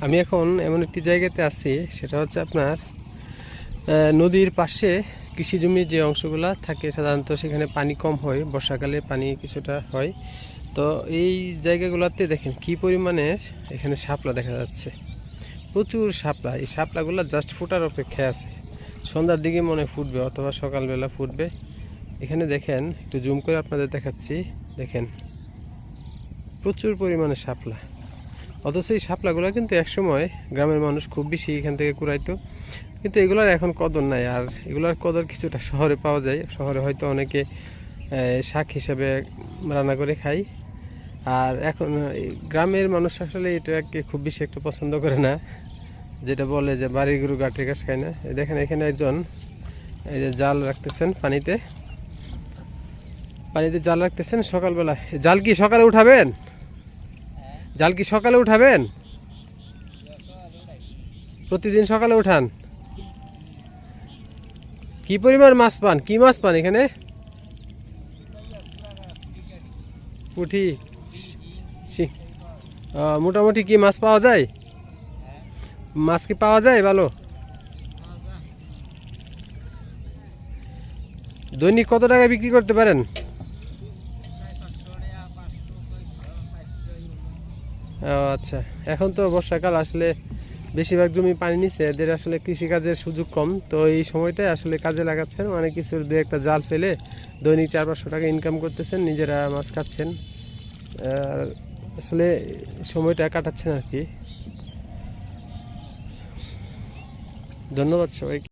আমি এখন এমন একটি জায়গাতে আছি, সেটা হচ্ছে আপনার নদীর পাশে কৃষি জমির যে অংশগুলো থাকে সাধারণত সেখানে পানি কম হয়, বর্ষাকালে পানি কিছুটা হয়। তো এই জায়গাগুলোতে দেখেন কি পরিমাণে এখানে শাপলা দেখা যাচ্ছে, প্রচুর শাপলা। এই শাপলাগুলো জাস্ট ফোটার অপেক্ষায় আছে, সন্ধ্যার দিকে মনে ফুটবে অথবা সকালবেলা ফুটবে। এখানে দেখেন, একটু জুম করে আপনাদের দেখাচ্ছি, দেখেন প্রচুর পরিমাণে শাপলা। অথচ এই শাপলাগুলো কিন্তু একসময় গ্রামের মানুষ খুব বেশি এখান থেকে কুড়াইতো, কিন্তু এগুলোর এখন কদর নাই। আর এগুলোর কদর কিছুটা শহরে পাওয়া যায়, শহরে হয়তো অনেকে শাক হিসাবে রান্না করে খায়। আর এখন গ্রামের মানুষ আসলে এটাকে খুব বেশি একটা পছন্দ করে না, যেটা বলে যে বাড়ির গরু গাঠের ঘাস খায় না। দেখেন এখানে একজন এই যে জাল রাখতেছেন, পানিতে জাল রাখতেছেন সকালবেলা। জাল কি সকালে উঠাবেন? জাল কি সকালে উঠাবেন? প্রতিদিন সকালে উঠান? কি পরিমাণ মাছ পান? কি মাছ পান এখানে? পুঁটি, মোটামুটি কি মাছ পাওয়া যায়? মাছ কি পাওয়া যায় ভালো? দৈনিক কত টাকা বিক্রি করতে পারেন? আচ্ছা, এখন তো বর্ষাকাল, আসলে বেশিরভাগ জমি পানি নিচে, এদের আসলে কৃষিকাজের সুযোগ কম, তো এই সময়টায় আসলে কাজে লাগাচ্ছেন, মানে কিছু দু একটা জাল ফেলে দৈনিক 400-500 টাকা ইনকাম করতেছেন, নিজেরা মাছ খাচ্ছেন। আসলে সময়টা কাটাচ্ছেন আর কি। ধন্যবাদ সবাইকে।